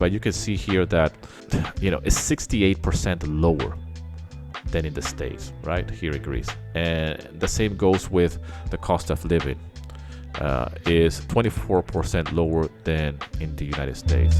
But you can see here that, it's 68% lower than in the States, right? Here in Greece. And the same goes with the cost of living. Is 24% lower than in the United States.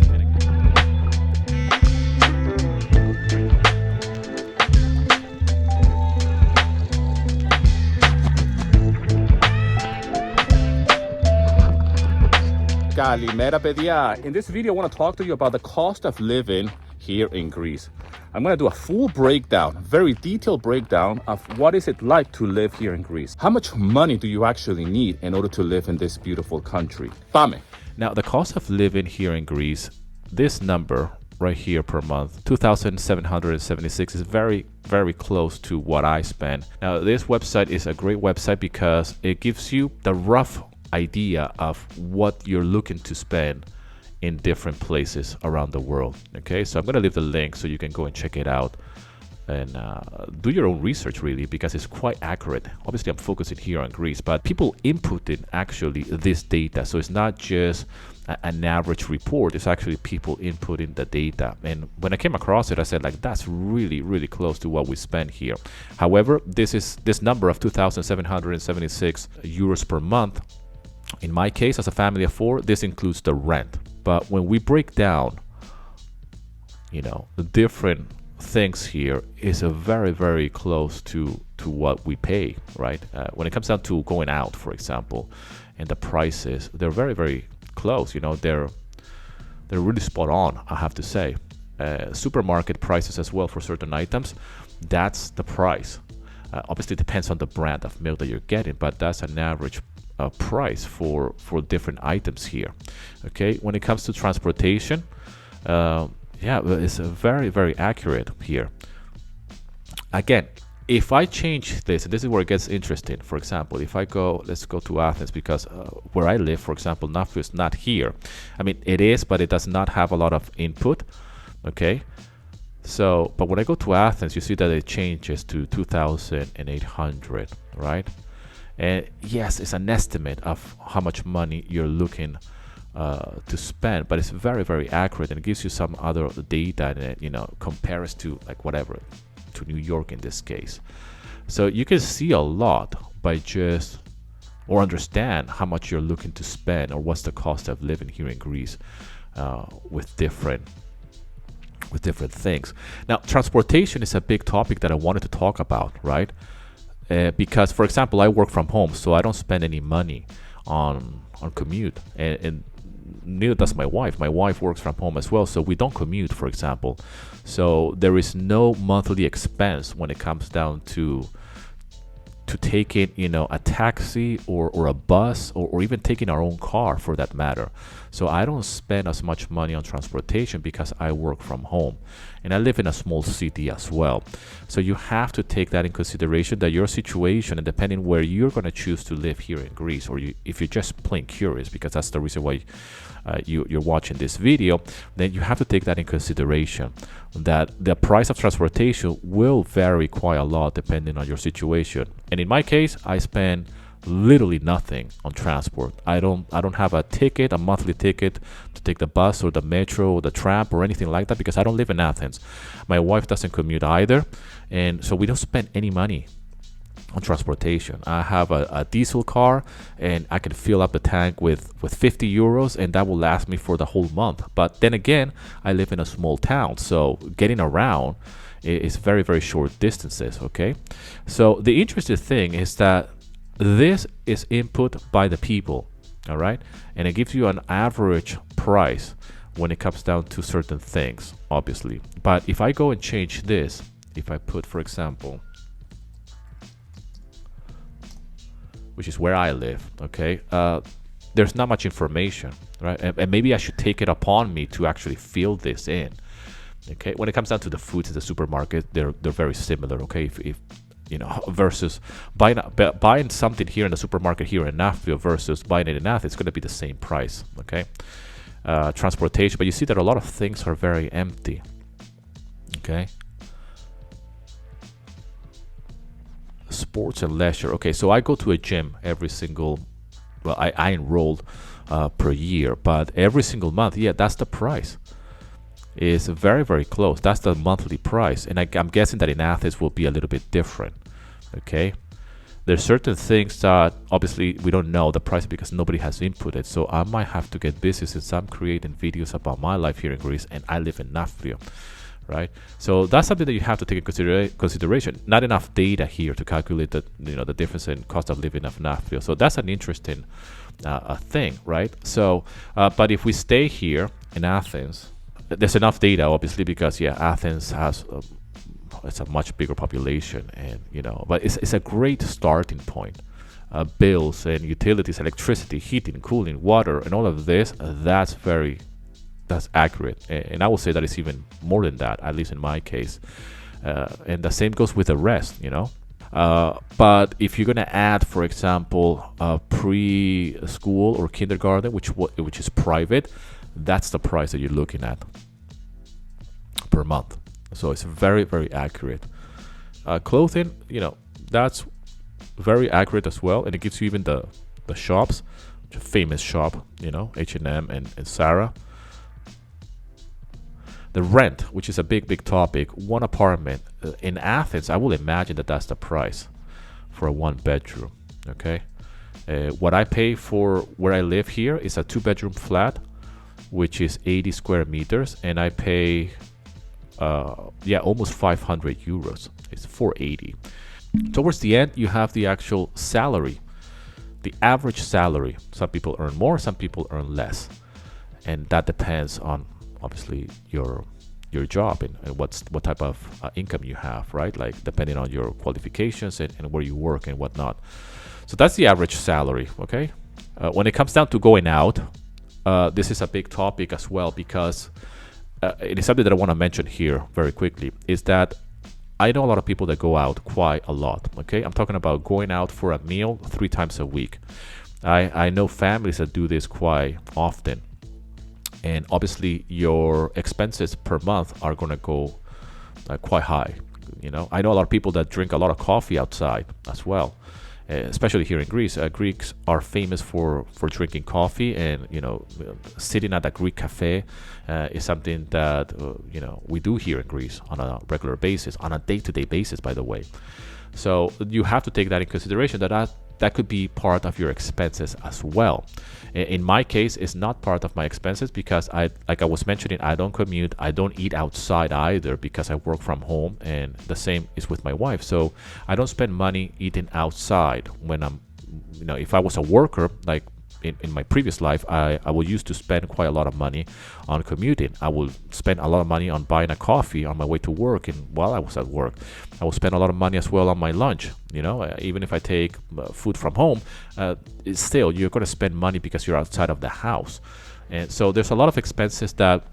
Kalimera, παιδιά. In this video, I want to talk to you about the cost of living here in Greece. I'm going to do a full breakdown, very detailed breakdown of what is it like to live here in Greece. How much money do you actually need in order to live in this beautiful country? Πάμε. Now, the cost of living here in Greece, this number right here per month, 2,776, is very, very close to what I spend. Now, this website is a great website because it gives you the rough idea of what you're looking to spend in different places around the world. Okay, so I'm going to leave the link so you can go and check it out and do your own research, really, because it's quite accurate. Obviously, I'm focusing here on Greece, but people inputted actually this data, so it's not just an average report. It's actually people inputting the data. And when I came across it, I said, like, that's really, really close to what we spend here. However, this number of 2,776 euros per month, in my case, as a family of 4, this includes the rent. But when we break down, the different things here is a very, very close to what we pay, right? When it comes down to going out, for example, and the prices, they're very, very close. They're really spot on, I have to say. Supermarket prices as well for certain items, that's the price. Obviously, it depends on the brand of milk that you're getting, but that's an average price for different items here. Okay, when it comes to transportation, it's very, very accurate here. Again, if I change this, and this is where it gets interesting. For example, if I let's go to Athens, because where I live, for example, NAFTA is not here. I mean, it is, but it does not have a lot of input. Okay, so, but when I go to Athens, you see that it changes to 2,800, right? And yes, it's an estimate of how much money you're looking to spend, but it's very, very accurate, and it gives you some other data, and it compares to, like, whatever, to New York in this case. So you can see a lot by or understand how much you're looking to spend, or what's the cost of living here in Greece with different things. Now, transportation is a big topic that I wanted to talk about, right? Because, for example, I work from home, so I don't spend any money on commute, and neither does my wife. My wife works from home as well, so we don't commute, for example. So there is no monthly expense when it comes down to taking, a taxi or a bus, or even taking our own car, for that matter. So I don't spend as much money on transportation because I work from home, and I live in a small city as well. So you have to take that in consideration, that your situation, and depending where you're going to choose to live here in Greece, or if you're just plain curious, because that's the reason why you're watching this video, then you have to take that in consideration, that the price of transportation will vary quite a lot depending on your situation. And in my case, I spend literally nothing on transport. I don't have a monthly ticket to take the bus or the metro or the tram or anything like that, because I don't live in Athens. My wife doesn't commute either, and so we don't spend any money on transportation. I have a diesel car, and I can fill up the tank with 50 euros, and that will last me for the whole month. But then again, I live in a small town, so getting around is very, very short distances. Okay, so the interesting thing is that this is input by the people, all right? And it gives you an average price when it comes down to certain things, obviously. But if I go and change this, if I put, for example, which is where I live, okay? There's not much information, right? And maybe I should take it upon me to actually fill this in, okay? When it comes down to the foods in the supermarket, they're very similar, okay? If versus buying something here in the supermarket here in Nashville versus buying it in Athens, it's going to be the same price, okay? Transportation, but you see that a lot of things are very empty, okay? Sports and leisure. Okay, so I go to a gym every single, I enrolled per year, but every single month, yeah, that's the price. is very, very close. That's the monthly price. And I'm guessing that in Athens will be a little bit different. Okay. There's certain things that obviously we don't know the price because nobody has inputted. So I might have to get busy since I'm creating videos about my life here in Greece and I live in Nafplio, right? So that's something that you have to take into consideration. Not enough data here to calculate the difference in cost of living of Nafplio. So that's an interesting thing, right? So, but if we stay here in Athens, there's enough data obviously because Athens has it's a much bigger population, and but it's a great starting point. Bills and utilities, electricity, heating, cooling, water, and all of this, that's accurate, and I will say that it's even more than that, at least in my case. And the same goes with the rest, but if you're gonna add, for example, preschool or kindergarten, which is private, that's the price that you're looking at per month. So it's very, very accurate. Clothing, that's very accurate as well, and it gives you even the shops, famous shop, H&M and Zara. The rent, which is a big topic, one apartment in Athens, I will imagine that that's the price for a 1-bedroom. Okay, what I pay for where I live here is a 2-bedroom flat, which is 80 square meters, and I pay almost 500 euros. It's 480. Towards the end, you have the actual salary, the average salary. Some people earn more, some people earn less, and that depends on obviously your job and what type of income you have, right? Like depending on your qualifications and where you work and whatnot. So that's the average salary. Okay. When it comes down to going out, this is a big topic as well because it is something that I want to mention here very quickly, is that I know a lot of people that go out quite a lot. Okay, I'm talking about going out for a meal 3 times a week. I know families that do this quite often, and obviously your expenses per month are going to go quite high. I know a lot of people that drink a lot of coffee outside as well. Especially here in Greece, Greeks are famous for drinking coffee, and sitting at a Greek cafe is something that we do here in Greece on a regular basis, on a day-to-day basis, by the way. So you have to take that in consideration, that could be part of your expenses as well. In my case, it's not part of my expenses because like I was mentioning, I don't commute, I don't eat outside either because I work from home, and the same is with my wife. So I don't spend money eating outside when I'm, if I was a worker, like in my previous life, I would used to spend quite a lot of money on commuting. I would spend a lot of money on buying a coffee on my way to work, and while I was at work, I would spend a lot of money as well on my lunch. Even if I take food from home, still you're going to spend money because you're outside of the house. And so there's a lot of expenses that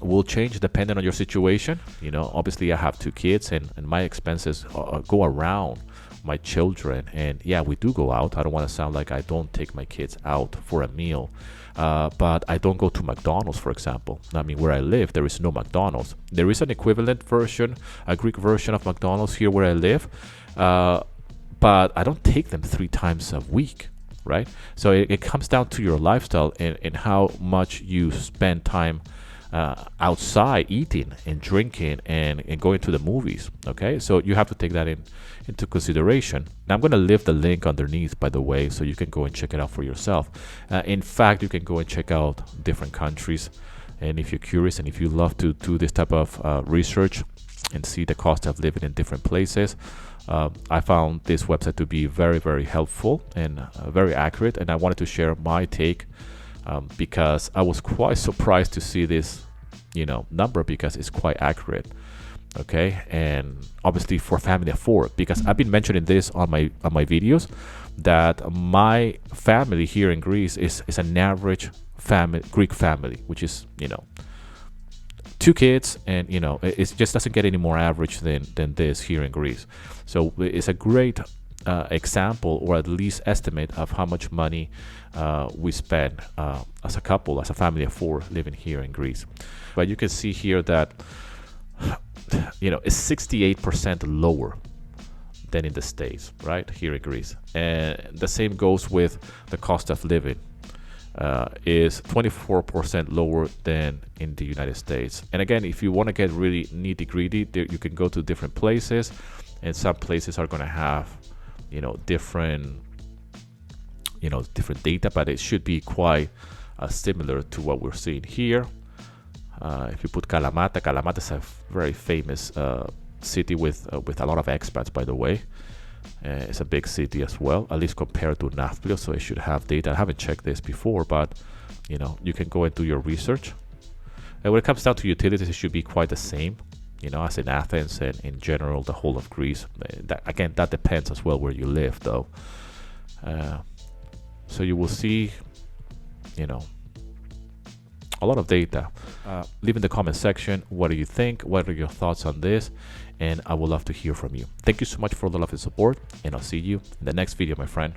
will change depending on your situation. Obviously I have 2 kids, and my expenses go around my children, and we do go out. I don't want to sound like I don't take my kids out for a meal, but I don't go to McDonald's, for example. I mean, where I live, there is no McDonald's. There is an equivalent version, a Greek version of McDonald's here where I live, but I don't take them 3 times a week, right? So it comes down to your lifestyle and how much you spend time outside eating and drinking and going to the movies. Okay, so you have to take that into consideration. Now I'm going to leave the link underneath, by the way, so you can go and check it out for yourself. In fact, you can go and check out different countries, and if you're curious and if you love to do this type of research and see the cost of living in different places, I found this website to be very, very helpful and very accurate, and I wanted to share my take because I was quite surprised to see this number, because it's quite accurate. Okay, and obviously for family of 4, because I've been mentioning this on my videos, that my family here in Greece is an average Greek family, which is 2 kids, and it just doesn't get any more average than this here in Greece. So it's a great example, or at least estimate, of how much money we spend as a couple, as a family of 4 living here in Greece. But you can see here that it's 68% lower than in the States, right, here in Greece. And the same goes with the cost of living. is 24% lower than in the United States. And again, if you want to get really nitty gritty, you can go to different places, and some places are going to have, different data, but it should be quite similar to what we're seeing here. If you put Kalamata is a very famous city with a lot of expats, by the way. It's a big city as well, at least compared to Nafplio, so it should have data. I haven't checked this before, but you can go and do your research. And when it comes down to utilities, it should be quite the same, as in Athens and in general the whole of Greece. That depends as well where you live, though. So you will see, a lot of data. Leave in the comment section, what do you think? What are your thoughts on this? And I would love to hear from you. Thank you so much for the love and support, and I'll see you in the next video, my friend.